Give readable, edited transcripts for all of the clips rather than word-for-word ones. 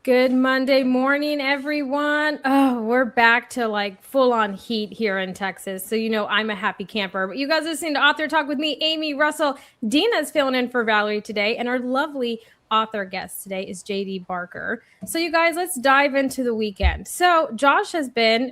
Good Monday morning, everyone. Oh, we're back to like full on heat here in Texas. So, I'm a happy camper. But you guys listening to Author Talk with me, Amy Russell. Dina's filling in for Valerie today. And our lovely author guest today is JD Barker. So, you guys, let's dive into the weekend. So, Josh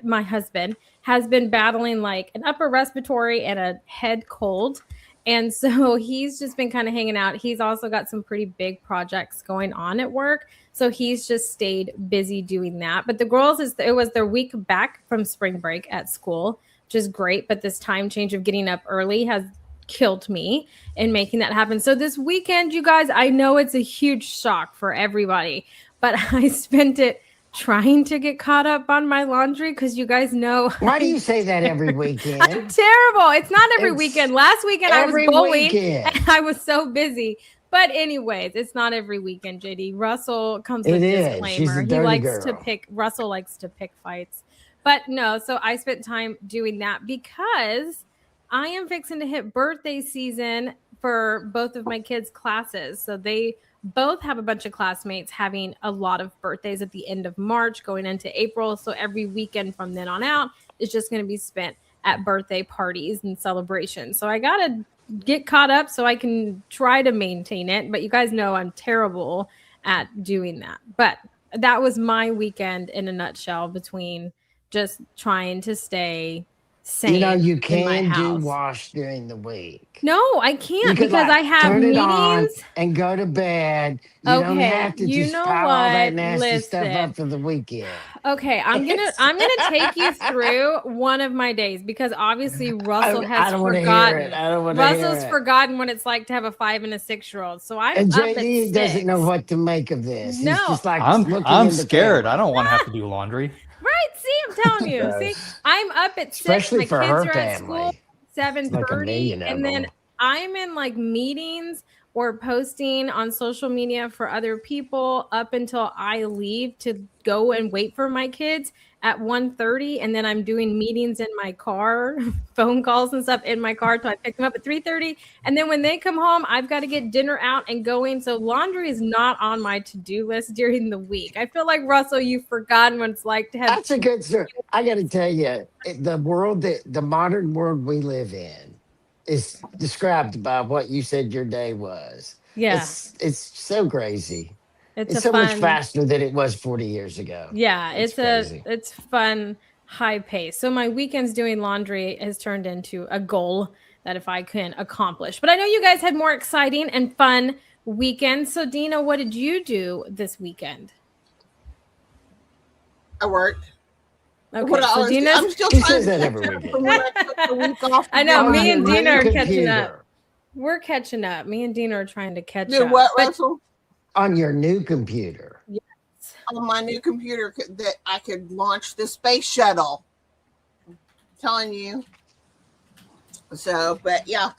my husband, has been battling like an upper respiratory and a head cold. And so he's just been kind of hanging out. He's also got some pretty big projects going on at work. So he's just stayed busy doing that. But the girls, it was their week back from spring break at school, which is great. But this time change of getting up early has killed me in making that happen. So this weekend, you guys, I know it's a huge shock for everybody, but I spent it trying to get caught up on my laundry because you guys know. Why do you say that every weekend? I'm terrible. It's not every weekend. Last weekend I was bullied and I was so busy. But anyways, it's not every weekend, JD. Russell comes with a disclaimer. Russell likes to pick fights. But no, so I spent time doing that because I am fixing to hit birthday season for both of my kids' classes. So they both have a bunch of classmates having a lot of birthdays at the end of March going into April. So every weekend from then on out is just going to be spent at birthday parties and celebrations. So I got to get caught up so I can try to maintain it. But you guys know I'm terrible at doing that. But that was my weekend in a nutshell between just trying to stay sane. You can do wash during the week. No, I can't because I have turn meetings. It on and go to bed. You don't have to just pile all that nasty stuff up for the weekend. Okay, I'm gonna take you through one of my days because obviously Russell has forgotten. Russell's forgotten what it's like to have a 5 and a 6-year-old. So and JD doesn't know what to make of this. No, he's just like I'm scared. I don't want to have to do laundry. Right. See, I'm telling you. See, I'm up at 6. Especially my for kids her are at family. School 7:30, and then I'm in like meetings or posting on social media for other people up until I leave to go and wait for my kids at 1:30, and then I'm doing meetings in my car, phone calls and stuff in my car till I pick them up at 3:30. And then when they come home, I've got to get dinner out and going. So laundry is not on my to-do list during the week. I feel like, Russell, you've forgotten what it's like to have. That's a good story. I got to tell you, the modern world we live in is described by what you said your day was. Yeah. It's so crazy. It's so fun, much faster than it was 40 years ago. Yeah, it's fun, high pace. So my weekends doing laundry has turned into a goal that if I can accomplish. But I know you guys had more exciting and fun weekends. So Dina, what did you do this weekend? I worked. Okay, so Dina, I'm still trying to week off. I know, me and Dina are catching up. We're catching up. Me and Dina are trying to catch up. What, Russell? On your new computer. Yes. On my new computer that I could launch the space shuttle. I'm telling you. So, but yeah.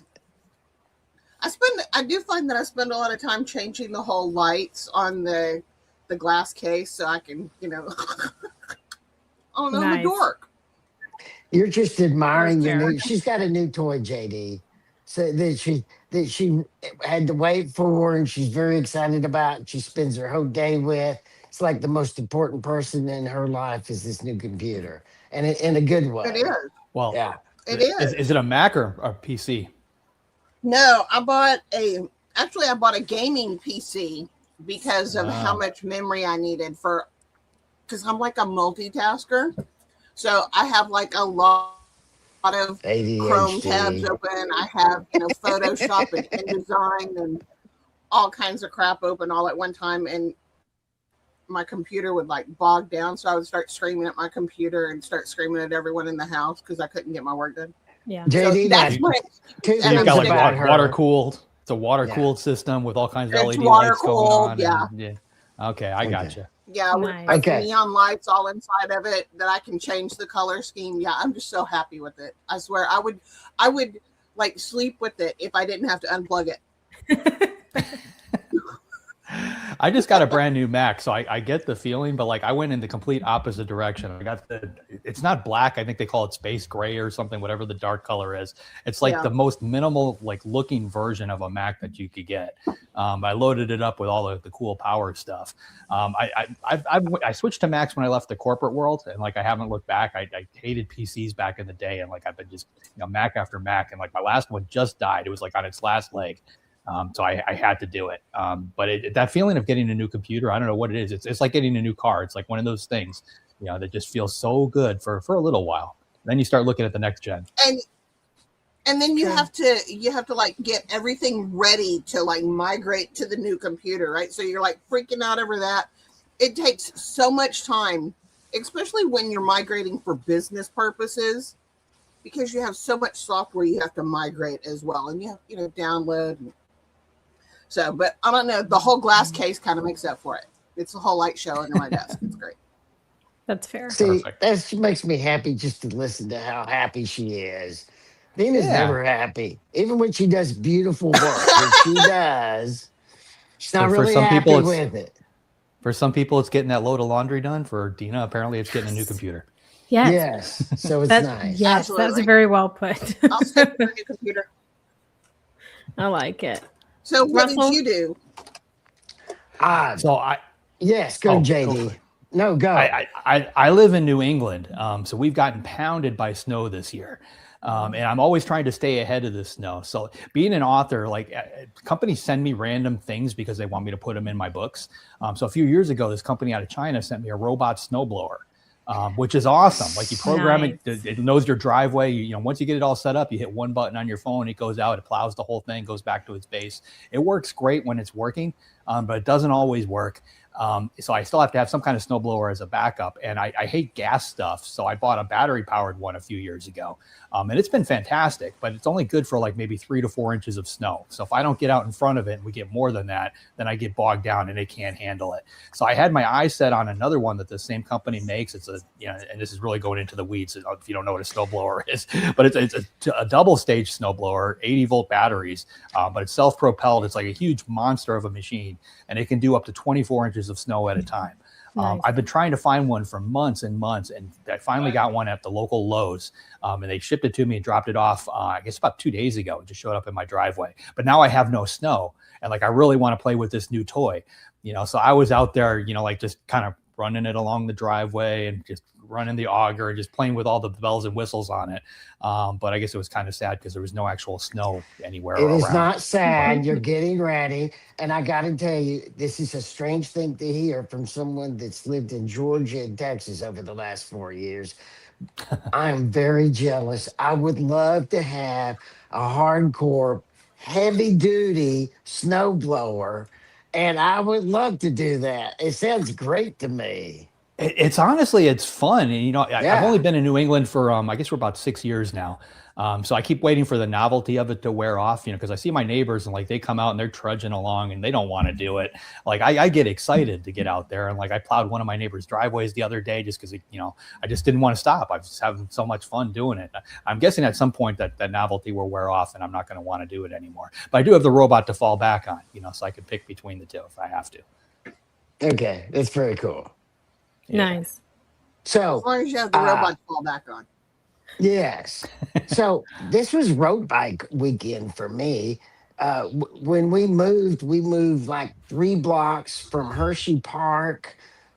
I do find that I spend a lot of time changing the whole lights on the glass case so I can, oh no, the dork. You're just admiring your new. She's got a new toy, JD. So that she had to wait for, and she's very excited about. She spends her whole day with. It's like the most important person in her life is this new computer, and in a good way. It is. Well, yeah, it is. Is it a Mac or a PC? No, I bought a gaming PC because of how much memory I needed because I'm like a multitasker. So I have like a lot of ADHD. Chrome tabs open. I have, Photoshop and InDesign and all kinds of crap open all at one time. And my computer would like bog down. So I would start screaming at my computer and start screaming at everyone in the house because I couldn't get my work done. Yeah. JD, so that's you've got like water cooled. It's a water cooled system with all kinds of LED lights going on. Yeah. Okay, I gotcha. Yeah, with neon lights all inside of it that I can change the color scheme. Yeah, I'm just so happy with it. I swear, I would like sleep with it if I didn't have to unplug it. I just got a brand new Mac, so I get the feeling, but like I went in the complete opposite direction. I got it's not black. I think they call it space gray or something, whatever the dark color is. It's like the most minimal like looking version of a Mac that you could get. I loaded it up with all the cool power stuff. I switched to Macs when I left the corporate world, and like I haven't looked back. I hated PCs back in the day, and like I've been just Mac after Mac, and like my last one just died. It was like on its last leg. So I had to do it. But that feeling of getting a new computer, I don't know what it is. It's like getting a new car. It's like one of those things, that just feels so good for a little while. Then you start looking at the next gen. And then you have to like get everything ready to like migrate to the new computer, right? So you're like freaking out over that. It takes so much time, especially when you're migrating for business purposes, because you have so much software you have to migrate as well, and you have download. So, but I don't know. The whole glass case kind of makes up for it. It's a whole light show under my desk. It's great. That's fair. See, that makes me happy just to listen to how happy she is. Dina's never happy, even when she does beautiful work. Which she does. She's not really happy with it. For some people, it's getting that load of laundry done. For Dina, apparently, it's getting a new computer. Yes. So it's nice. Yes, that's very well put. I'll start with a new computer. I like it. So what did you do? Yes, go JD. Go. No, go. I live in New England, so we've gotten pounded by snow this year. And I'm always trying to stay ahead of the snow. So being an author, like companies send me random things because they want me to put them in my books. So a few years ago, this company out of China sent me a robot snowblower. Which is awesome. Like you program it knows your driveway. Once you get it all set up, you hit one button on your phone, it goes out, it plows the whole thing, goes back to its base. It works great when it's working, but it doesn't always work. So I still have to have some kind of snowblower as a backup. And I hate gas stuff. So I bought a battery powered one a few years ago. And it's been fantastic, but it's only good for like maybe 3 to 4 inches of snow. So if I don't get out in front of it and we get more than that, then I get bogged down and it can't handle it. So I had my eyes set on another one that the same company makes. It's and this is really going into the weeds if you don't know what a snowblower is, but it's a double stage snowblower, 80-volt batteries, but it's self-propelled. It's like a huge monster of a machine, and it can do up to 24 inches of snow at a time. Nice. I've been trying to find one for months and months, and I finally got one at the local Lowe's, and they shipped it to me and dropped it off, I guess about 2 days ago. It just showed up in my driveway. But now I have no snow, and like I really want to play with this new toy, So I was out there, like just kind of running it along the driveway and just running the auger and just playing with all the bells and whistles on it. But I guess it was kind of sad because there was no actual snow anywhere around. It is not sad. You're getting ready. And I got to tell you, this is a strange thing to hear from someone that's lived in Georgia and Texas over the last 4 years. I am very jealous. I would love to have a hardcore, heavy-duty snowblower, and I would love to do that. It sounds great to me. It's honestly, it's fun. And, I've only been in New England for, I guess we're about 6 years now. So I keep waiting for the novelty of it to wear off, because I see my neighbors and like they come out and they're trudging along and they don't want to do it. Like I get excited to get out there. And like I plowed one of my neighbor's driveways the other day just because, I just didn't want to stop. I was just having so much fun doing it. I'm guessing at some point that novelty will wear off and I'm not going to want to do it anymore. But I do have the robot to fall back on, so I can pick between the two if I have to. Okay. That's very cool. Yeah. Nice. So as long as you have the robot to fall back on. Yes. So this was road bike weekend for me. When we moved like 3 blocks from Hershey Park,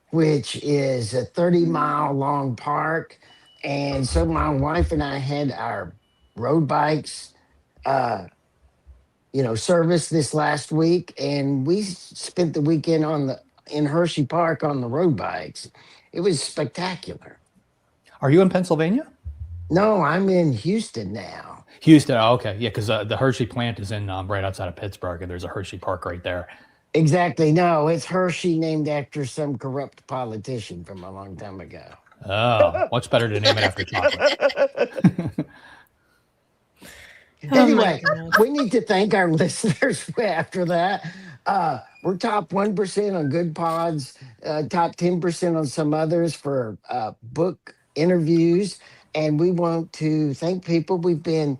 which is a 30-mile long park. And so my wife and I had our road bikes, service this last week. And we spent the weekend in Hershey Park on the road bikes. It was spectacular. Are you in Pennsylvania? No, I'm in Houston now. Houston, okay. Yeah, because the Hershey plant is in right outside of Pittsburgh, and there's a Hershey Park right there. Exactly. No, it's Hershey, named after some corrupt politician from a long time ago. Oh, much better to name it after chocolate. Anyway, we need to thank our listeners after that. We're top 1% on Good Pods, top 10% on some others for book interviews. And we want to thank people. We've been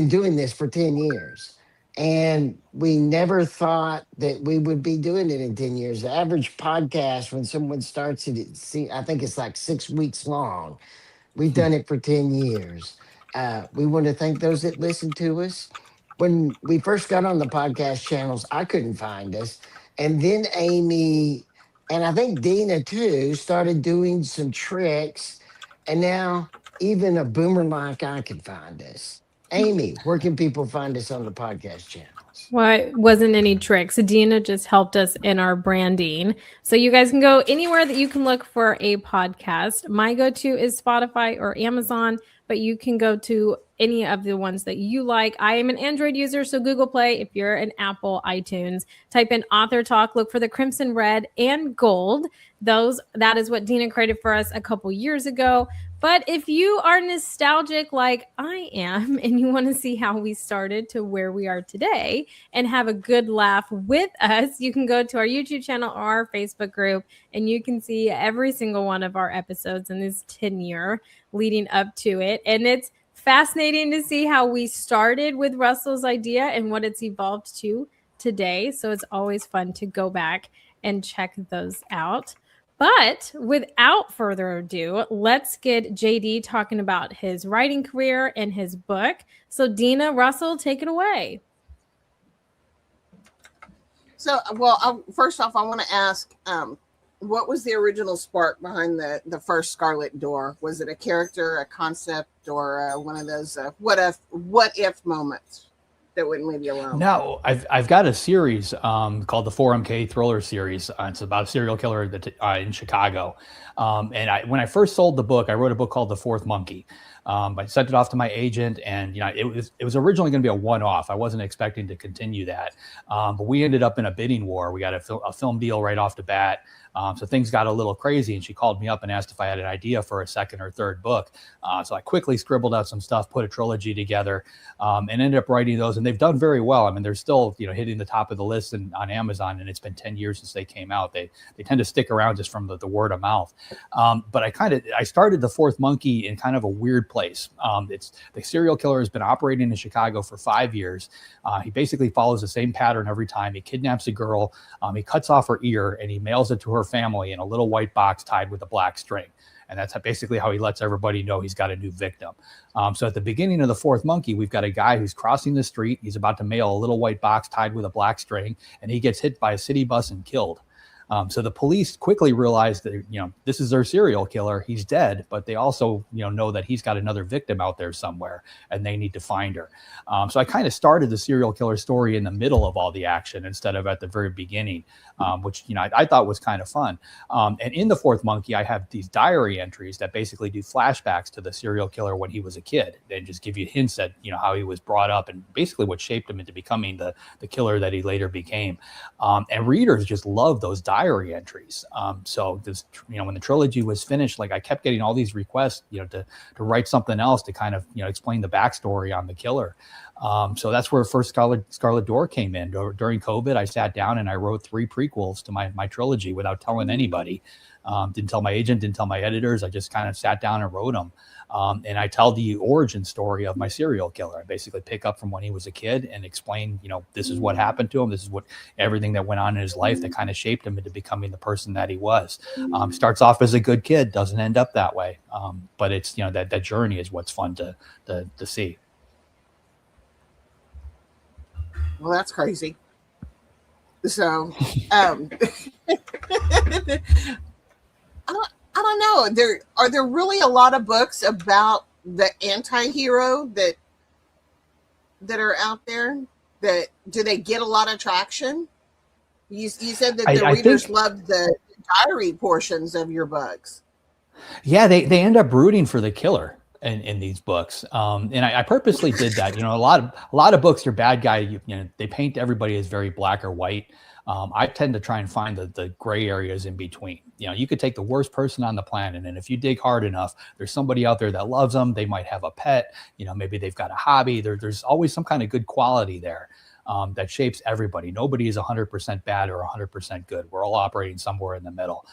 doing this for 10 years. And we never thought that we would be doing it in 10 years. The average podcast, when someone starts it, I think it's like 6 weeks long. We've done it for 10 years. We want to thank those that listen to us. When we first got on the podcast channels, I couldn't find us. And then Amy, and I think Dina too, started doing some tricks. And now even a boomer like I can find us. Amy, where can people find us on the podcast channels? Well, it wasn't any tricks. Dina just helped us in our branding. So you guys can go anywhere that you can look for a podcast. My go-to is Spotify or Amazon, but you can go to any of the ones that you like. I am an Android user, so Google Play. If you're an Apple, iTunes, type in Author Talk, look for the crimson, red, and gold. That is what Dina created for us a couple years ago. But if you are nostalgic like I am and you want to see how we started to where we are today and have a good laugh with us, you can go to our YouTube channel or our Facebook group and you can see every single one of our episodes in this tenure leading up to it. And it's fascinating to see how we started with Russell's idea and what it's evolved to today. So it's always fun to go back and check those out. But without further ado, let's get JD talking about his writing career and his book. So Dina, Russell, take it away. So, well, first off, I want to ask, what was the original spark behind the first Scarlet Door? Was it a character, a concept, or one of those what if moments that wouldn't leave you alone? No, I've got a series called the 4MK Thriller series. It's about a serial killer in Chicago. And when I first sold the book, I wrote a book called The Fourth Monkey. I sent it off to my agent, and it was originally going to be a one-off. I wasn't expecting to continue that, but we ended up in a bidding war. We got a film deal right off the bat. So things got a little crazy, and she called me up and asked if I had an idea for a second or third book. So I quickly scribbled out some stuff, put a trilogy together, and ended up writing those. And they've done very well. I mean, they're still hitting the top of the list on Amazon, and it's been 10 years since they came out. They tend to stick around just from the word of mouth. But I started The Fourth Monkey in kind of a weird place. It's the serial killer has been operating in Chicago for 5 years. He basically follows the same pattern every time. He kidnaps a girl, he cuts off her ear, and he mails it to her family in a little white box tied with a black string. And that's basically how he lets everybody know he's got a new victim. So at the beginning of The Fourth Monkey, we've got a guy who's crossing the street. He's about to mail a little white box tied with a black string, and he gets hit by a city bus and killed. So the police quickly realized that, this is their serial killer. He's dead, but they also, know that he's got another victim out there somewhere and they need to find her. So I kind of started the serial killer story in the middle of all the action instead of at the very beginning, which, I thought was kind of fun. And in The Fourth Monkey, I have these diary entries that basically do flashbacks to the serial killer when he was a kid. They just give you hints at, how he was brought up and basically what shaped him into becoming the killer that he later became. And readers just love those diary entries. So this, when the trilogy was finished, like I kept getting all these requests, to write something else to kind of, explain the backstory on the killer. So that's where first Scarlet Door came in. During COVID, I sat down and I wrote 3 prequels to my trilogy without telling anybody. Didn't tell my agent, didn't tell my editors. I just kind of sat down and wrote them. And I tell the origin story of my serial killer. I basically pick up from when he was a kid and explain, this is what happened to him. This is everything that went on in his life that kind of shaped him into becoming the person that he was. Starts off as a good kid, doesn't end up that way. But it's, that journey is what's fun to see. Well, that's crazy. So, I don't know. Are there really a lot of books about the anti-hero that are out there? Do they get a lot of traction? You said that the readers loved the diary portions of your books. Yeah, they end up rooting for the killer in these books, and I purposely did that. A lot of books are bad guy. They paint everybody as very black or white. I tend to try and find the gray areas in between. You could take the worst person on the planet, and if you dig hard enough, there's somebody out there that loves them. They might have a pet. Maybe they've got a hobby. There's always some kind of good quality there. that shapes everybody. Nobody is 100% bad or 100% good. We're all operating somewhere in the middle.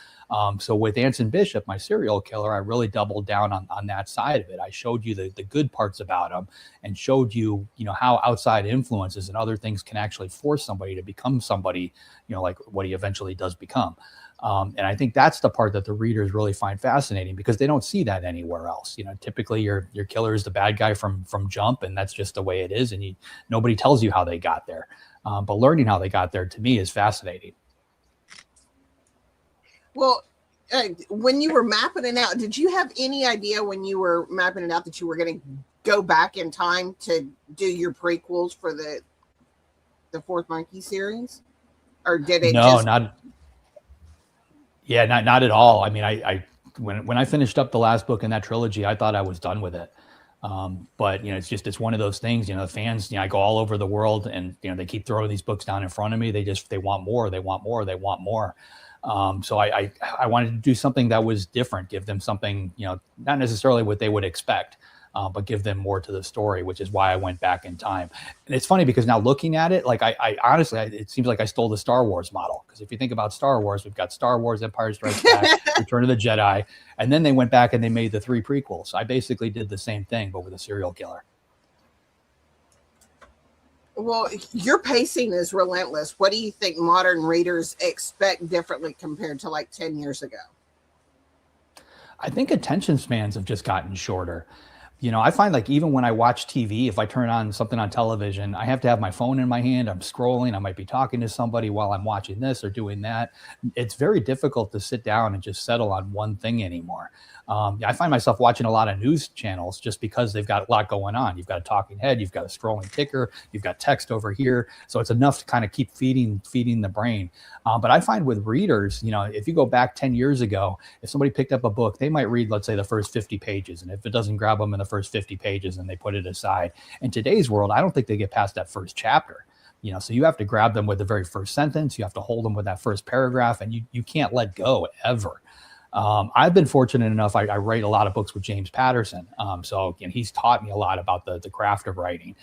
So with Anson Bishop, my serial killer, I really doubled down on that side of it. I showed you the good parts about him and showed you, how outside influences and other things can actually force somebody to become somebody, like what he eventually does become. And I think that's the part that the readers really find fascinating, because they don't see that anywhere else. Typically your killer is the bad guy from jump, and that's just the way it is. And nobody tells you how they got there. But learning how they got there, to me, is fascinating. Well, when you were mapping it out, did you have any idea when you were mapping it out that you were going to go back in time to do your prequels for the Fourth Monkey series? Or did it not at all. I mean, I when I finished up the last book in that trilogy, I thought I was done with it. But it's one of those things. The fans, I go all over the world, and they keep throwing these books down in front of me. They want more. They want more. They want more. So I wanted to do something that was different, give them something, not necessarily what they would expect, but give them more to the story, which is why I went back in time. And it's funny because now looking at it, like I honestly, it seems like I stole the Star Wars model. Because if you think about Star Wars, we've got Star Wars, Empire Strikes Back, Return of the Jedi, and then they went back and they made the 3 prequels. I basically did the same thing, but with a serial killer. Well, your pacing is relentless. What do you think modern readers expect differently compared to like 10 years ago? I think attention spans have just gotten shorter. I find like even when I watch TV, if I turn on something on television, I have to have my phone in my hand. I'm scrolling. I might be talking to somebody while I'm watching this or doing that. It's very difficult to sit down and just settle on one thing anymore. I find myself watching a lot of news channels just because they've got a lot going on. You've got a talking head, you've got a scrolling ticker, you've got text over here. So it's enough to kind of keep feeding the brain. But I find with readers, if you go back 10 years ago, if somebody picked up a book, they might read, let's say, the first 50 pages. And if it doesn't grab them in the first 50 pages, then they put it aside. In today's world, I don't think they get past that first chapter. So you have to grab them with the very first sentence. You have to hold them with that first paragraph, and you can't let go ever. I've been fortunate enough. I write a lot of books with James Patterson. So he's taught me a lot about the craft of writing.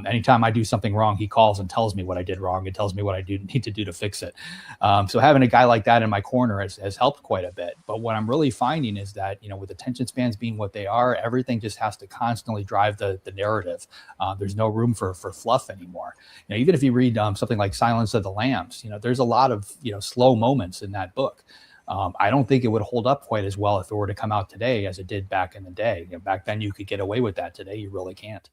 Anytime I do something wrong, he calls and tells me what I did wrong and tells me what I need to do to fix it. So having a guy like that in my corner has helped quite a bit. But what I'm really finding is that, with attention spans being what they are, everything just has to constantly drive the narrative. There's no room for fluff anymore. Even if you read something like Silence of the Lambs, there's a lot of, slow moments in that book. I don't think it would hold up quite as well if it were to come out today as it did back in the day. Back then you could get away with that. Today you really can't.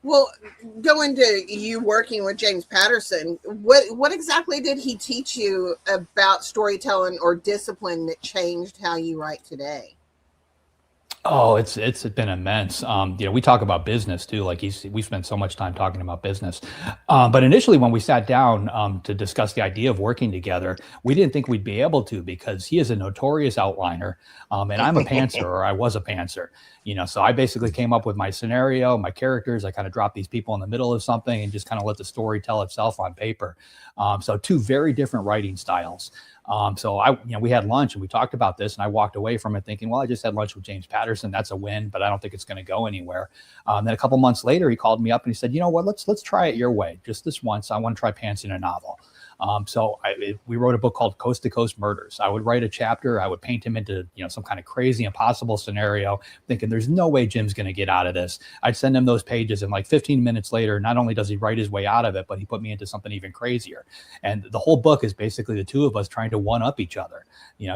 Well, going to you working with James Patterson, what exactly did he teach you about storytelling or discipline that changed how you write today? Oh, it's been immense. We talk about business too. Like we spent so much time talking about business. But initially when we sat down to discuss the idea of working together, we didn't think we'd be able to, because he is a notorious outliner. And I'm a pantser, or I was a pantser. So I basically came up with my scenario, my characters. I kind of dropped these people in the middle of something and just kind of let the story tell itself on paper. So 2 very different writing styles. So we had lunch and we talked about this, and I walked away from it thinking, well, I just had lunch with James Patterson. That's a win, but I don't think it's going to go anywhere. Then a couple months later, he called me up and he said, you know what, let's try it your way. Just this once. I want to try pantsing a novel. So we wrote a book called Coast to Coast Murders. I would write a chapter. I would paint him into, some kind of crazy, impossible scenario, thinking there's no way Jim's going to get out of this. I'd send him those pages, and like 15 minutes later, not only does he write his way out of it, but he put me into something even crazier. And the whole book is basically the 2 of us trying to one up each other,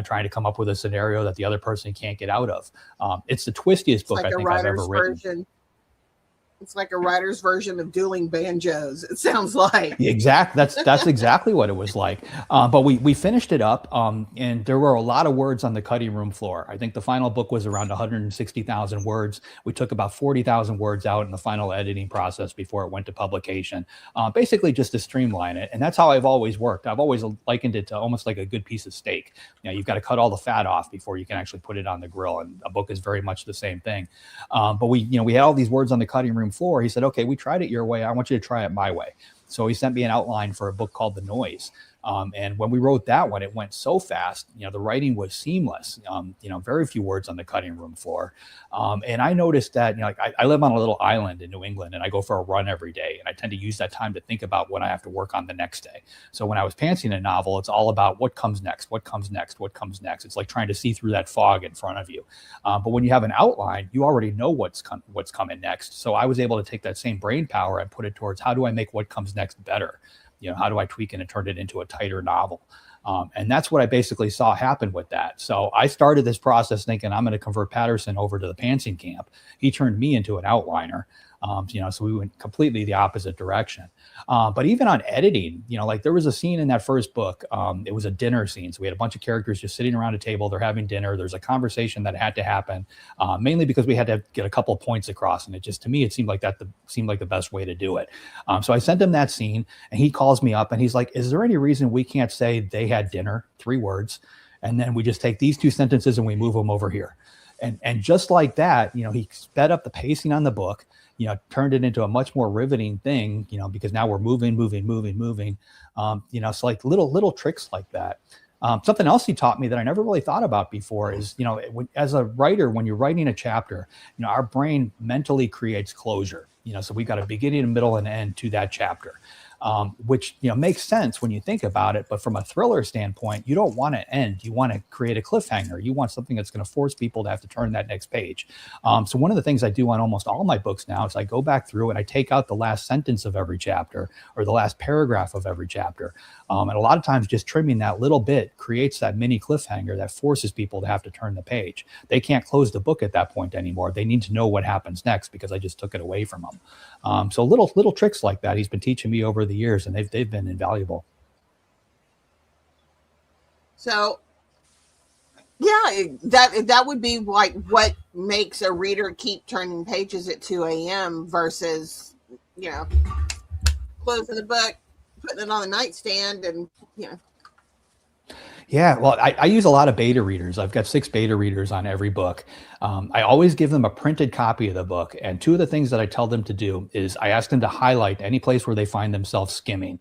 trying to come up with a scenario that the other person can't get out of. It's the twistiest book I think I've ever written. It's like a writer's version of Dueling Banjos, it sounds like. That's exactly what it was like. But we finished it up, and there were a lot of words on the cutting room floor. I think the final book was around 160,000 words. We took about 40,000 words out in the final editing process before it went to publication, basically just to streamline it. And that's how I've always worked. I've always likened it to almost like a good piece of steak. You've got to cut all the fat off before you can actually put it on the grill. And a book is very much the same thing. But we had all these words on the cutting room floor. He said, okay, we tried it your way. I want you to try it my way. So he sent me an outline for a book called The Noise. And when we wrote that one, it went so fast, the writing was seamless, very few words on the cutting room floor. And I noticed that, like I live on a little island in New England and I go for a run every day. And I tend to use that time to think about what I have to work on the next day. So when I was pantsing a novel, it's all about what comes next, what comes next, what comes next. It's like trying to see through that fog in front of you. But when you have an outline, you already know what's coming next. So I was able to take that same brain power and put it towards how do I make what comes next better? How do I tweak it and turn it into a tighter novel? And that's what I basically saw happen with that. So I started this process thinking I'm going to convert Patterson over to the pantsing camp. He turned me into an outliner. So we went completely the opposite direction. But even on editing, like there was a scene in that first book. It was a dinner scene. So we had a bunch of characters just sitting around a table. They're having dinner. There's a conversation that had to happen, mainly because we had to get a couple of points across. And to me, it seemed like the best way to do it. So I sent him that scene and he calls me up and he's like, is there any reason we can't say they had dinner, 3 words, and then we just take these 2 sentences and we move them over here? And just like that, he sped up the pacing on the book, turned it into a much more riveting thing, because now we're moving. It's like little tricks like that. Something else he taught me that I never really thought about before is, as a writer, when you're writing a chapter, our brain mentally creates closure. So we've got a beginning, a middle, and end to that chapter. Which makes sense when you think about it. But from a thriller standpoint, you don't want to end. You want to create a cliffhanger. You want something that's going to force people to have to turn that next page. So one of the things I do on almost all my books now is I go back through and I take out the last sentence of every chapter or the last paragraph of every chapter. And a lot of times just trimming that little bit creates that mini cliffhanger that forces people to have to turn the page. They can't close the book at that point anymore. They need to know what happens next because I just took it away from them. So little tricks like that he's been teaching me over the years, and they've been invaluable. So yeah, that would be like what makes a reader keep turning pages at 2 a.m. versus closing the book, putting it on the nightstand, and Yeah, well, I use a lot of beta readers. I've got 6 beta readers on every book. I always give them a printed copy of the book. And 2 of the things that I tell them to do is I ask them to highlight any place where they find themselves skimming.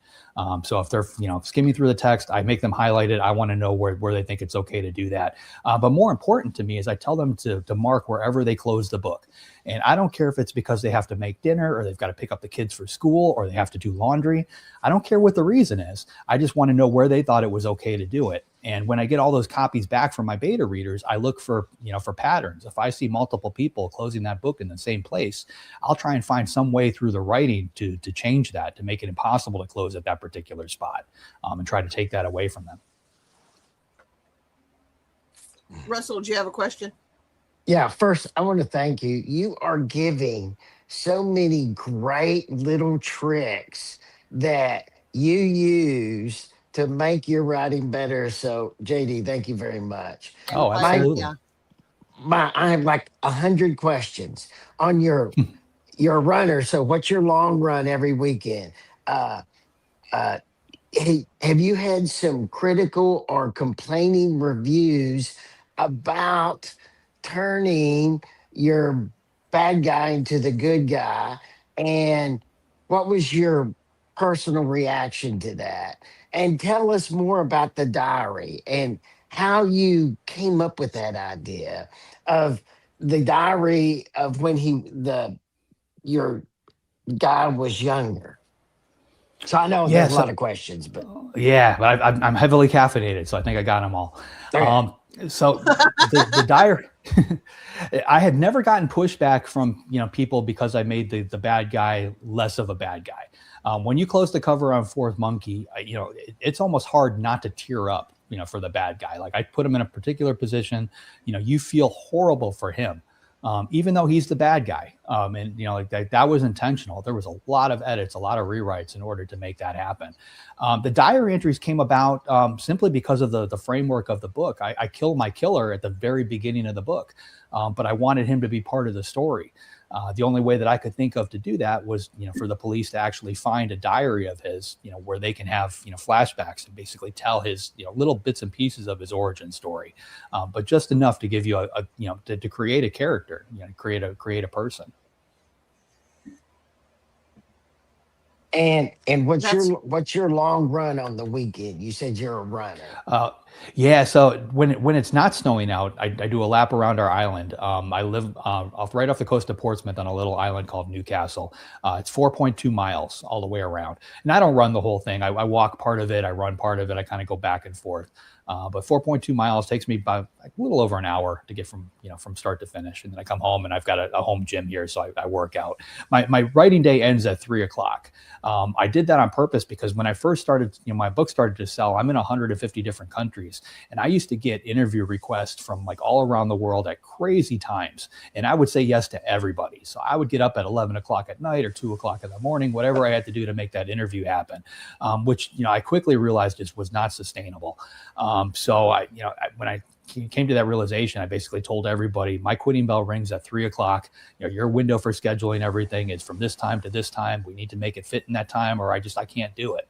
So if they're skimming through the text, I make them highlight it. I want to know where they think it's okay to do that. But more important to me is I tell them to mark wherever they close the book. And I don't care if it's because they have to make dinner or they've got to pick up the kids for school or they have to do laundry. I don't care what the reason is. I just want to know where they thought it was okay to do it. And when I get all those copies back from my beta readers, I look for patterns. If I see multiple people closing that book in the same place, I'll try and find some way through the writing to change that, to make it impossible to close at that particular spot, and try to take that away from them. Russell, do you have a question? Yeah, first, I want to thank you. You are giving so many great little tricks that you use to make your writing better. So, JD, thank you very much. Oh, absolutely. I have like 100 questions on your runner. So, what's your long run every weekend? Uh, uh, have you had some critical or complaining reviews about turning your bad guy into the good guy? And what was your personal reaction to that? And tell us more about the diary and how you came up with that idea of the diary of when your guy was younger. So I know there's a lot of questions, but but I'm heavily caffeinated, so I think I got them all. Okay. So the diary, I had never gotten pushback from people because I made the bad guy less of a bad guy. When you close the cover on Fourth Monkey, it's almost hard not to tear up, for the bad guy. Like I put him in a particular position, you feel horrible for him. Even though he's the bad guy. And that was intentional. There was a lot of edits, a lot of rewrites in order to make that happen. The diary entries came about simply because of the framework of the book. I kill my killer at the very beginning of the book, but I wanted him to be part of the story. The only way that I could think of to do that was, for the police to actually find a diary of his, where they can have, flashbacks and basically tell his, little bits and pieces of his origin story, but just enough to give you to create a character, create a person. And That's what's your long run on the weekend? You said you're a runner. Uh, yeah, so when it's not snowing out, I do a lap around our island. I live right off the coast of Portsmouth on a little island called Newcastle. It's 4.2 miles all the way around, and I don't run the whole thing. I walk part of it, I run part of it. I kind of go back and forth. But 4.2 miles takes me about a little over an hour to get from start to finish, and then I come home and I've got a home gym here, so I work out. My writing day ends at 3 o'clock. I did that on purpose because when I first started, my book started to sell. I'm in 150 different countries, and I used to get interview requests from like all around the world at crazy times, and I would say yes to everybody. So I would get up at 11 o'clock at night or 2 o'clock in the morning, whatever I had to do to make that interview happen, which I quickly realized just was not sustainable. So when I came to that realization, I basically told everybody my quitting bell rings at 3 o'clock. Your window for scheduling everything is from this time to this time. We need to make it fit in that time, or I can't do it.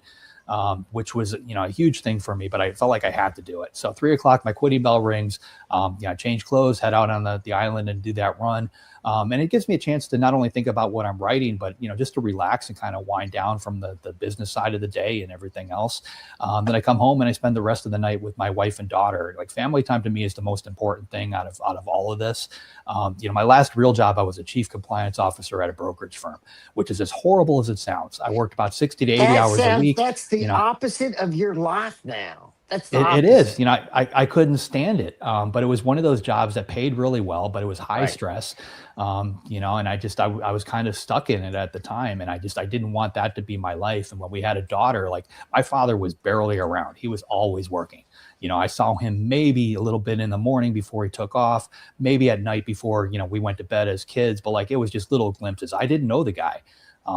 Which was, a huge thing for me, but I felt like I had to do it. So 3 o'clock, my quitting bell rings. I change clothes, head out on the island and do that run. And it gives me a chance to not only think about what I'm writing, but, just to relax and kind of wind down from the business side of the day and everything else. Then I come home and I spend the rest of the night with my wife and daughter. Like, family time to me is the most important thing out of all of this. My last real job, I was a chief compliance officer at a brokerage firm, which is as horrible as it sounds. I worked about 60 to 80 hours a week. That's the opposite of your life now. That's the it opposite. is. I couldn't stand it, but it was one of those jobs that paid really well, but it was high Right. stress, and I was kind of stuck in it at the time, and I didn't want that to be my life. And when we had a daughter, like, my father was barely around. He was always working. I saw him maybe a little bit in the morning before he took off, maybe at night before, we went to bed as kids, but like, it was just little glimpses. I didn't know the guy.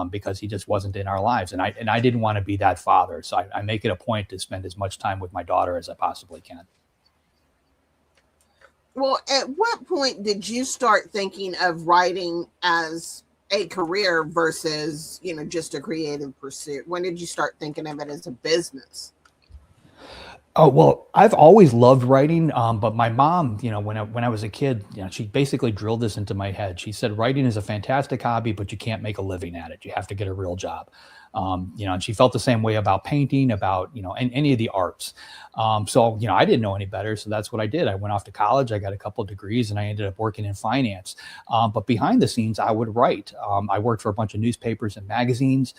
Because he just wasn't in our lives. And I didn't want to be that father. So I make it a point to spend as much time with my daughter as I possibly can. Well, at what point did you start thinking of writing as a career versus, just a creative pursuit? When did you start thinking of it as a business? Oh, well, I've always loved writing, but my mom, when I was a kid, she basically drilled this into my head. She said, writing is a fantastic hobby, but you can't make a living at it. You have to get a real job. And she felt the same way about painting, about, and any of the arts. So I didn't know any better. So that's what I did. I went off to college. I got a couple of degrees and I ended up working in finance. But behind the scenes, I would write. I worked for a bunch of newspapers and magazines.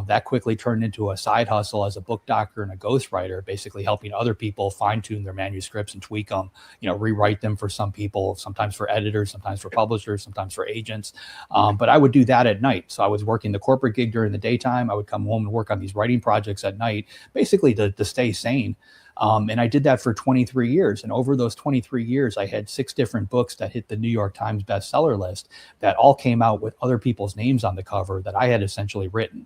That quickly turned into a side hustle as a book doctor and a ghostwriter, basically helping other people fine tune their manuscripts and tweak them, rewrite them for some people, sometimes for editors, sometimes for publishers, sometimes for agents. But I would do that at night. So I was working the corporate gig during the daytime. I would come home and work on these writing projects at night, basically to stay sane. And I did that for 23 years. And over those 23 years, I had 6 different books that hit the New York Times bestseller list that all came out with other people's names on the cover that I had essentially written,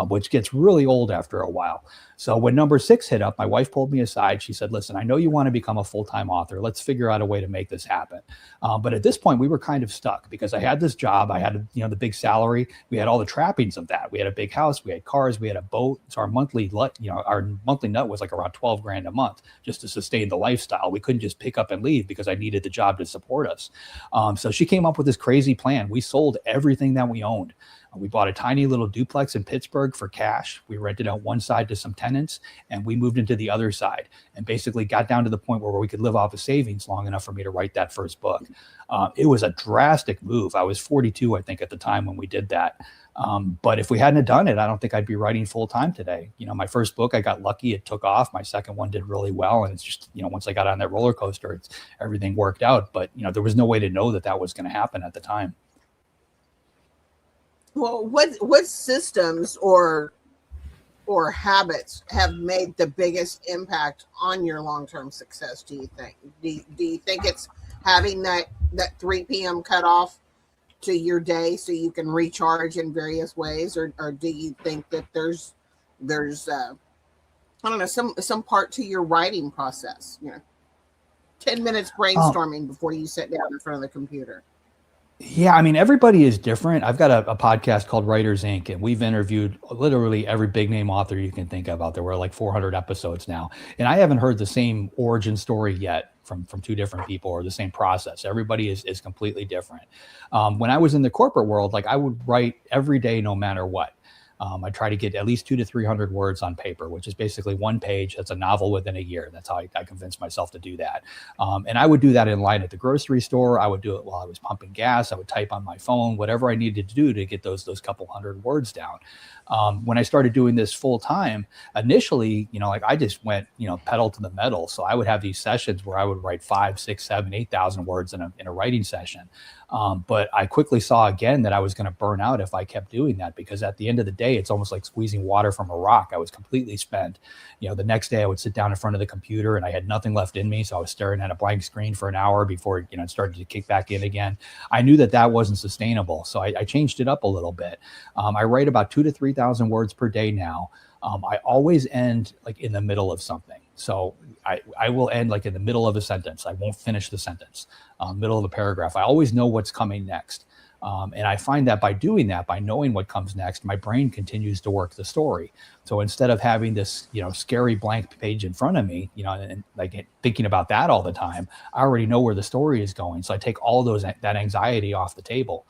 which gets really old after a while. So when number 6 hit up, my wife pulled me aside. She said, listen, I know you want to become a full-time author. Let's figure out a way to make this happen. But at this point, we were kind of stuck because I had this job. I had, the big salary. We had all the trappings of that. We had a big house. We had cars. We had a boat. So our monthly nut was like around 12 grand a month just to sustain the lifestyle. We couldn't just pick up and leave because I needed the job to support us. So she came up with this crazy plan. We sold everything that we owned. We bought a tiny little duplex in Pittsburgh for cash. We rented out one side to some tenants and we moved into the other side and basically got down to the point where we could live off of savings long enough for me to write that first book. It was a drastic move. I was 42, I think, at the time when we did that. But if we hadn't have done it, I don't think I'd be writing full time today. My first book, I got lucky. It took off. My second one did really well. And it's just, once I got on that roller coaster, everything worked out. But, there was no way to know that was going to happen at the time. Well, what systems or habits have made the biggest impact on your long-term success, do you think? Do you think it's having that 3 p.m. cutoff to your day so you can recharge in various ways, or do you think that there's I don't know, some part to your writing process, 10 minutes brainstorming before you sit down in front of the computer? Yeah, I mean, everybody is different. I've got a podcast called Writers Inc., and we've interviewed literally every big name author you can think of out there. We're like 400 episodes now. And I haven't heard the same origin story yet from 2 different people or the same process. Everybody is completely different. When I was in the corporate world, like, I would write every day no matter what. I try to get at least 200 to 300 words on paper, which is basically one page. That's a novel within a year. That's how I convinced myself to do that. And I would do that in line at the grocery store. I would do it while I was pumping gas. I would type on my phone, whatever I needed to do to get those couple hundred words down. When I started doing this full time, initially, like I just went, pedal to the metal. So I would have these sessions where I would write 5, 6, 7, 8,000 words in a writing session. But I quickly saw again that I was going to burn out if I kept doing that, because at the end of the day, it's almost like squeezing water from a rock. I was completely spent. The next day I would sit down in front of the computer and I had nothing left in me. So I was staring at a blank screen for an hour before, it started to kick back in again. I knew that wasn't sustainable. So I changed it up a little bit. I write about 2,000 to 3,000 words per day now. I always end like in the middle of something. So I will end like in the middle of a sentence. I won't finish the sentence, middle of a paragraph. I always know what's coming next. And I find that by doing that, by knowing what comes next, my brain continues to work the story. So instead of having this, scary blank page in front of me, and like thinking about that all the time, I already know where the story is going. So I take all that anxiety off the table.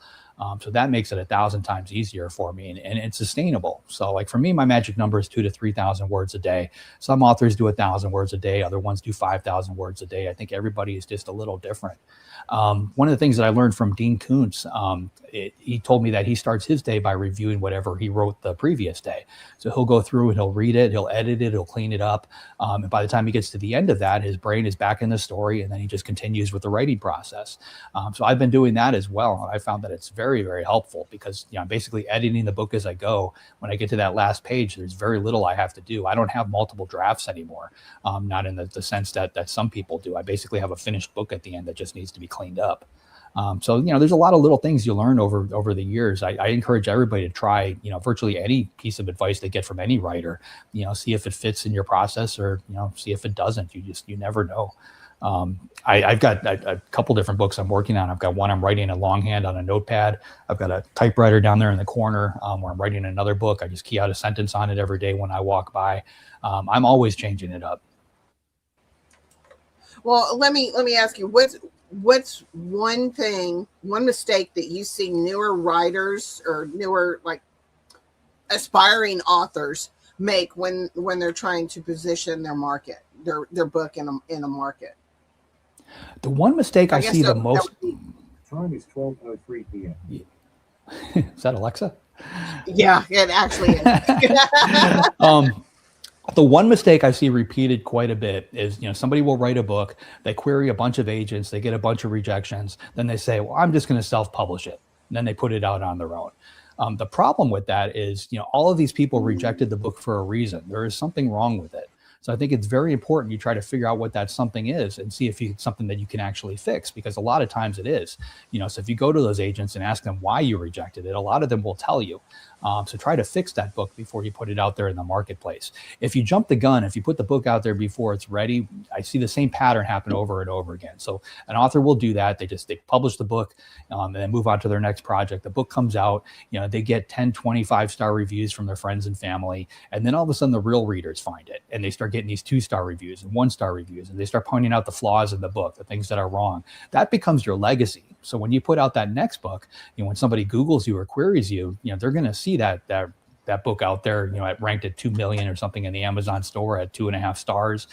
So that makes it 1,000 times easier for me, and it's sustainable. So like for me, my magic number is 2,000 to 3,000 words a day. Some authors do 1,000 words a day. Other ones do 5,000 words a day. I think everybody is just a little different. One of the things that I learned from Dean Koontz, he told me that he starts his day by reviewing whatever he wrote the previous day. So he'll go through and he'll read it, he'll edit it, he'll clean it up. And by the time he gets to the end of that, his brain is back in the story, and then he just continues with the writing process. So I've been doing that as well. And I found that it's very, very helpful because I'm basically editing the book as I go. When I get to that last page, there's very little I have to do. I don't have multiple drafts anymore, not in the sense that some people do. I basically have a finished book at the end that just needs to be cleaned up. So, there's a lot of little things you learn over the years. I encourage everybody to try, virtually any piece of advice they get from any writer, see if it fits in your process or, see if it doesn't. You never know. I've got a couple different books I'm working on. I've got one I'm writing in longhand on a notepad. I've got a typewriter down there in the corner where I'm writing another book. I just key out a sentence on it every day when I walk by. I'm always changing it up. Well, let me ask you, what's one mistake that you see newer writers or newer like aspiring authors make when they're trying to position their book in a market? The one mistake I see the most. Time is 12:03 p.m. Is that Alexa? Yeah, it actually is. The one mistake I see repeated quite a bit is, somebody will write a book, they query a bunch of agents, they get a bunch of rejections, then they say, well, I'm just going to self-publish it. And then they put it out on their own. The problem with that is, all of these people rejected the book for a reason. There is something wrong with it. So I think it's very important you try to figure out what that something is and see if it's something that you can actually fix, because a lot of times it is. So if you go to those agents and ask them why you rejected it, a lot of them will tell you. So try to fix that book before you put it out there in the marketplace. If you jump the gun, if you put the book out there before it's ready, I see the same pattern happen over and over again. So an author will do that. They publish the book and then move on to their next project. The book comes out, they get 10, 25-star reviews from their friends and family. And then all of a sudden the real readers find it and they start getting these 2-star reviews and 1-star reviews. And they start pointing out the flaws in the book, the things that are wrong. That becomes your legacy. So when you put out that next book, when somebody Googles you or queries you, they're going to see that book out there, ranked at 2 million or something in the Amazon store at 2.5 stars.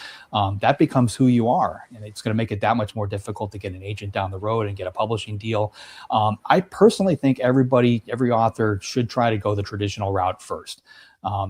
That becomes who you are. And it's going to make it that much more difficult to get an agent down the road and get a publishing deal. I personally think every author should try to go the traditional route first.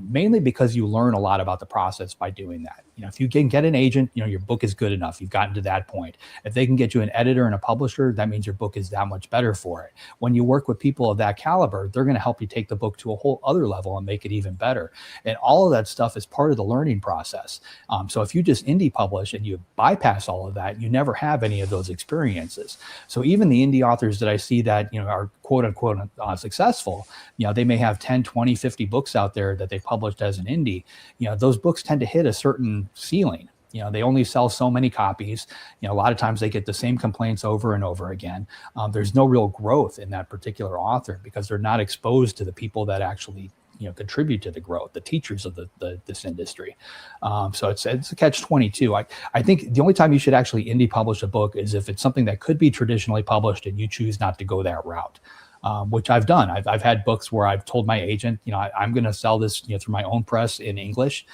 Mainly because you learn a lot about the process by doing that. If you can get an agent, your book is good enough. You've gotten to that point. If they can get you an editor and a publisher, that means your book is that much better for it. When you work with people of that caliber, they're going to help you take the book to a whole other level and make it even better. And all of that stuff is part of the learning process. So if you just indie publish and you bypass all of that, you never have any of those experiences. So even the indie authors that I see that, are quote unquote successful, they may have 10, 20, 50 books out there that they published as an indie. Those books tend to hit a certain ceiling. They only sell so many copies. A lot of times they get the same complaints over and over again. There's no real growth in that particular author because they're not exposed to the people that actually contribute to the growth, the teachers of this industry. So it's a catch-22. I think the only time you should actually indie publish a book is if it's something that could be traditionally published and you choose not to go that route. which I've done. I've had books where I've told my agent, I'm going to sell this, through my own press in English.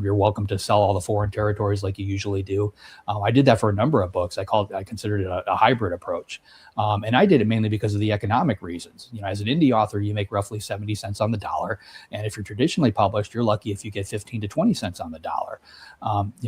You're welcome to sell all the foreign territories like you usually do. I did that for a number of books. I considered it a hybrid approach. And I did it mainly because of the economic reasons. As an indie author, you make roughly 70 cents on the dollar. And if you're traditionally published, you're lucky if you get 15 to 20 cents on the dollar.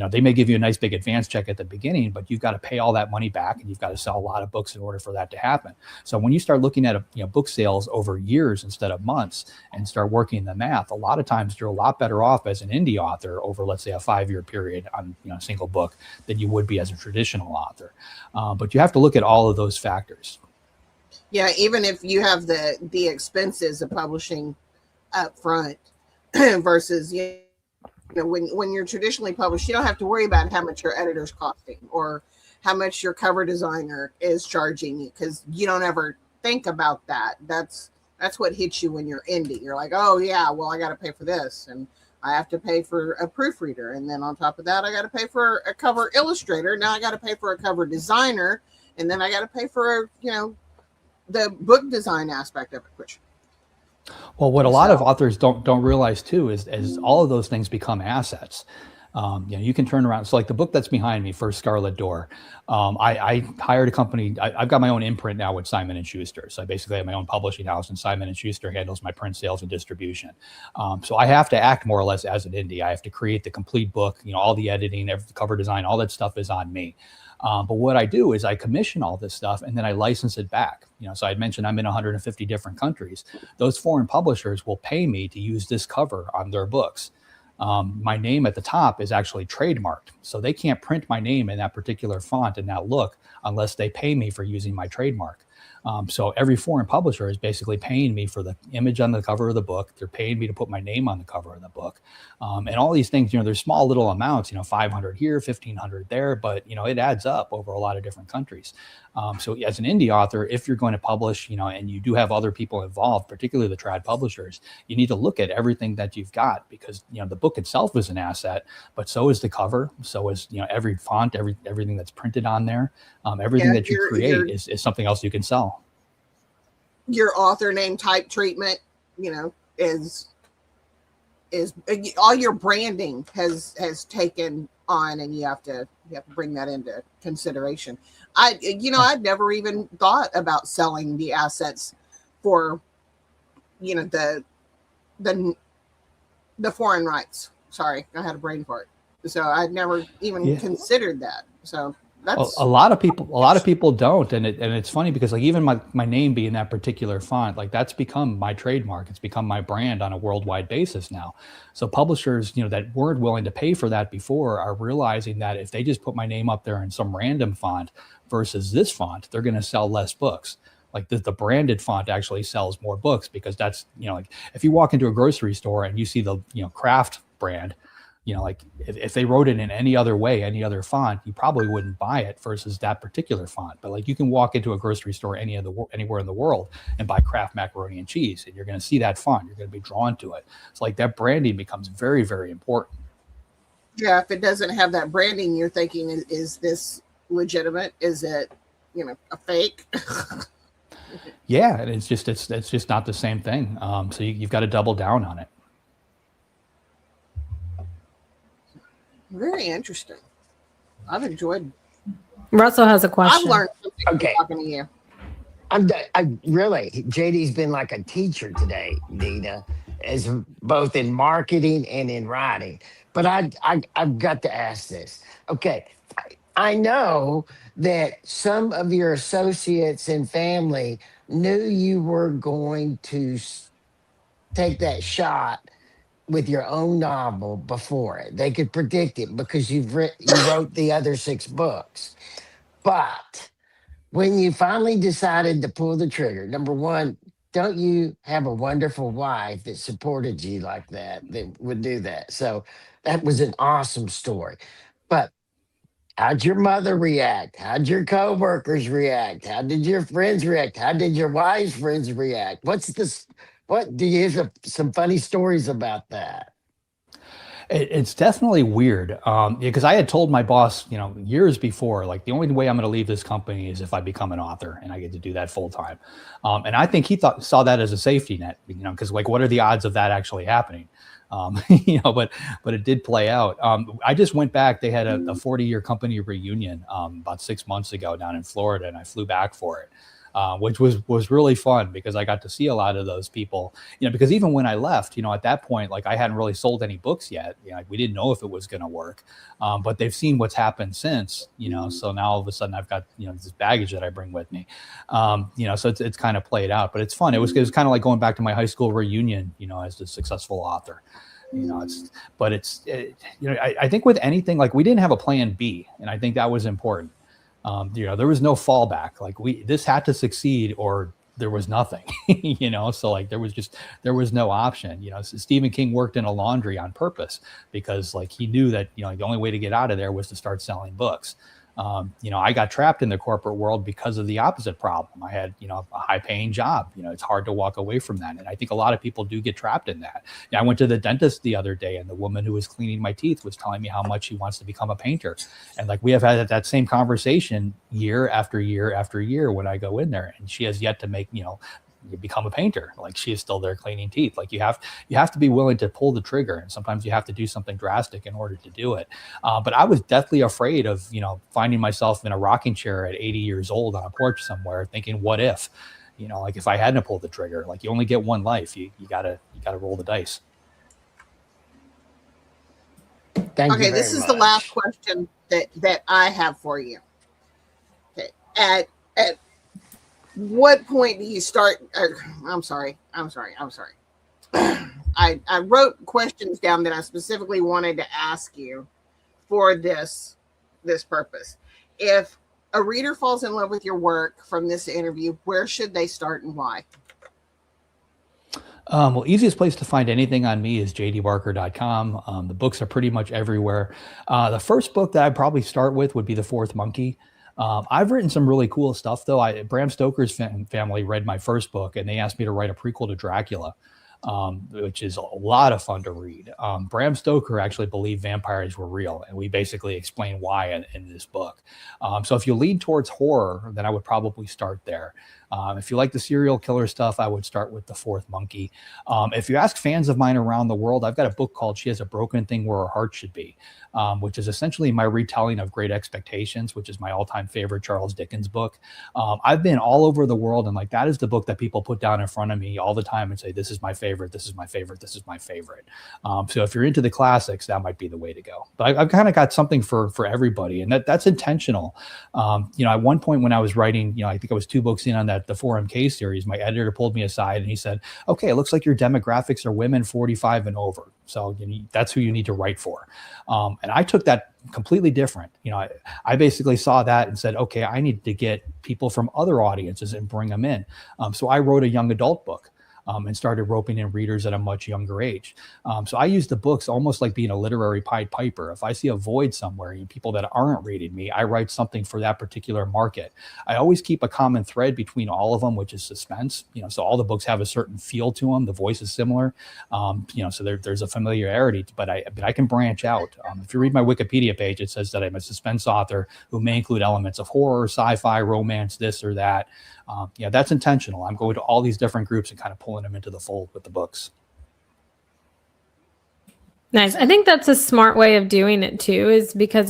They may give you a nice big advance check at the beginning, but you've got to pay all that money back, and you've got to sell a lot of books in order for that to happen. So when you start looking at book sales over years instead of months and start working the math, a lot of times you're a lot better off as an indie author over, let's say, a 5-year period on a single book than you would be as a traditional author. But you have to look at all of those factors. Yeah, even if you have the expenses of publishing up front versus when you're traditionally published, you don't have to worry about how much your editor's costing or how much your cover designer is charging you, because you don't ever think about that. That's what hits you when you're indie. You're like, oh yeah, well, I got to pay for this, and I have to pay for a proofreader, and then on top of that, I got to pay for a cover illustrator. Now I got to pay for a cover designer, and then I got to pay for the book design aspect of it. Which, well, what a lot of authors don't realize too is as all of those things become assets. You can turn around. So like the book that's behind me, First Scarlet Door, I hired a company. I've got my own imprint now with Simon & Schuster. So I basically have my own publishing house, and Simon & Schuster handles my print sales and distribution. So I have to act more or less as an indie. I have to create the complete book, all the editing, every cover design, all that stuff is on me. But what I do is I commission all this stuff and then I license it back. So I'd mentioned I'm in 150 different countries. Those foreign publishers will pay me to use this cover on their books. My name at the top is actually trademarked. So they can't print my name in that particular font and that look unless they pay me for using my trademark. So every foreign publisher is basically paying me for the image on the cover of the book. They're paying me to put my name on the cover of the book. And all these things, there's small little amounts, 500 here, 1,500 there, but, it adds up over a lot of different countries. So as an indie author, if you're going to publish, and you do have other people involved, particularly the trad publishers, you need to look at everything that you've got, because, the book itself is an asset, but so is the cover. So is, every font, everything that's printed on there, everything that you create is something else you can sell. Your author name type treatment, is all your branding has taken on, and you have to bring that into consideration. I'd never even thought about selling the assets for, the foreign rights. Sorry, I had a brain fart. So I'd never even considered that. So that's a lot of people don't, and it's funny because like even my name being that particular font, like that's become my trademark. It's become my brand on a worldwide basis now. So publishers, that weren't willing to pay for that before are realizing that if they just put my name up there in some random font versus this font, they're going to sell less books. Like the branded font actually sells more books, because that's, like if you walk into a grocery store and you see the, craft brand, like if they wrote it in any other way, any other font, you probably wouldn't buy it versus that particular font. But like you can walk into a grocery store anywhere in the world and buy Kraft macaroni and cheese, and you're going to see that font. You're going to be drawn to it. It's like that branding becomes very, very important. Yeah, if it doesn't have that branding, you're thinking, is this legitimate? Is it, a fake? Yeah, and it's just not the same thing. So you've got to double down on it. Very interesting. I've enjoyed. Russell has a question. I've learned something talking to you. I really, JD's been like a teacher today, Dina, as both in marketing and in writing. But I've got to ask this. Okay, I know that some of your associates and family knew you were going to take that shot with your own novel before it. They could predict it because you wrote the other 6 books. But when you finally decided to pull the trigger, number one, don't you have a wonderful wife that supported you like that would do that? So that was an awesome story. But how'd your mother react? How'd your coworkers react? How did your friends react? How did your wife's friends react? What do you have some funny stories about that? It's definitely weird. Because I had told my boss, years before, like the only way I'm going to leave this company is if I become an author and I get to do that full time. And I think he saw that as a safety net, because like, what are the odds of that actually happening? But it did play out. I just went back. They had a 40-year company reunion about 6 months ago down in Florida, and I flew back for it. Which was really fun because I got to see a lot of those people, because even when I left, at that point, like I hadn't really sold any books yet. Like we didn't know if it was going to work, but they've seen what's happened since, so now all of a sudden I've got, this baggage that I bring with me, so it's kind of played out, but it's fun. It was kind of like going back to my high school reunion, as a successful author. I think with anything, like we didn't have a plan B, and I think that was important. There was no fallback. Like this had to succeed or there was nothing, so like there was no option. So Stephen King worked in a laundry on purpose because like he knew that, the only way to get out of there was to start selling books. I got trapped in the corporate world because of the opposite problem. I had, a high paying job. It's hard to walk away from that. And I think a lot of people do get trapped in that. I went to the dentist the other day and the woman who was cleaning my teeth was telling me how much she wants to become a painter. And like, we have had that same conversation year after year after year when I go in there, and she has yet to make, you become a painter. Like she is still there cleaning teeth. Like you have to be willing to pull the trigger, and sometimes you have to do something drastic in order to do it. But I was deathly afraid of finding myself in a rocking chair at 80 years old on a porch somewhere thinking, what if, like if I hadn't pulled the trigger. Like you only get one life. You gotta roll the dice. Thank you Okay, very this is much. the last question that I have for you. Okay, at what point do you start? I'm sorry. I wrote questions down that I specifically wanted to ask you for this purpose. If a reader falls in love with your work from this interview, where should they start and why? Well, easiest place to find anything on me is jdbarker.com. The books are pretty much everywhere. The first book that I'd probably start with would be The Fourth Monkey. I've written some really cool stuff, though. Bram Stoker's family read my first book, and they asked me to write a prequel to Dracula, which is a lot of fun to read. Bram Stoker actually believed vampires were real, and we basically explain why in this book. So if you lean towards horror, then I would probably start there. If you like the serial killer stuff, I would start with The Fourth Monkey. If you ask fans of mine around the world, I've got a book called She Has a Broken Thing Where Her Heart Should Be, which is essentially my retelling of Great Expectations, which is my all-time favorite Charles Dickens book. I've been all over the world, and like that is the book that people put down in front of me all the time and say, this is my favorite, this is my favorite, this is my favorite. So if you're into the classics, that might be the way to go. But I've kind of got something for everybody, and that's intentional. At one point when I was writing, I think I was 2 books in on that the 4MK series, my editor pulled me aside and he said, okay, it looks like your demographics are women 45 and over. So that's who you need to write for. And I took that completely different. I basically saw that and said, okay, I need to get people from other audiences and bring them in. So I wrote a young adult book. And started roping in readers at a much younger age. So I use the books almost like being a literary Pied Piper. If I see a void somewhere, people that aren't reading me, I write something for that particular market. I always keep a common thread between all of them, which is suspense. So all the books have a certain feel to them. The voice is similar. So there's a familiarity, but I can branch out. If you read my Wikipedia page, it says that I'm a suspense author who may include elements of horror, sci-fi, romance, this or that. That's intentional. I'm going to all these different groups and kind of pulling them into the fold with the books. Nice. I think that's a smart way of doing it too, is because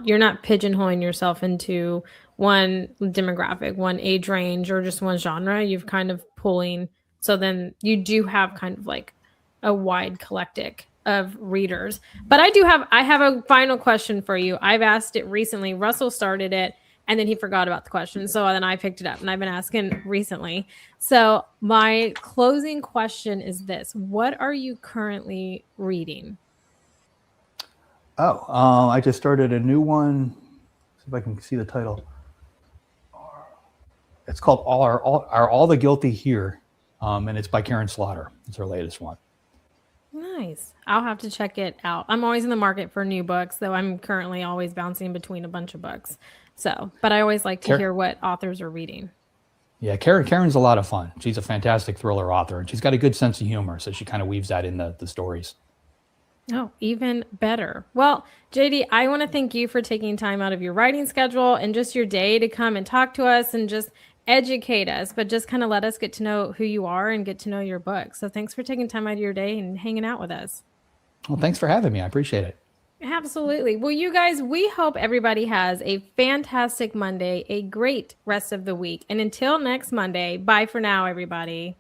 you're not pigeonholing yourself into one demographic, one age range, or just one genre. You've kind of pulling. So then you do have kind of like a wide collective of readers. But I have a final question for you. I've asked it recently. Russell started it, and then he forgot about the question. So then I picked it up, and I've been asking recently. So my closing question is this: what are you currently reading? I just started a new one. See if I can see the title. It's called Are All the Guilty Here? And it's by Karen Slaughter. It's her latest one. Nice. I'll have to check it out. I'm always in the market for new books, though I'm currently always bouncing between a bunch of books. But I always like to hear what authors are reading. Yeah, Karen's a lot of fun. She's a fantastic thriller author, and she's got a good sense of humor, so she kind of weaves that in the stories. Oh, even better. Well, JD, I want to thank you for taking time out of your writing schedule and just your day to come and talk to us and just educate us, but just kind of let us get to know who you are and get to know your book. So thanks for taking time out of your day and hanging out with us. Well, thanks for having me. I appreciate it. Absolutely. Well, you guys, we hope everybody has a fantastic Monday, a great rest of the week. And until next Monday, bye for now, everybody.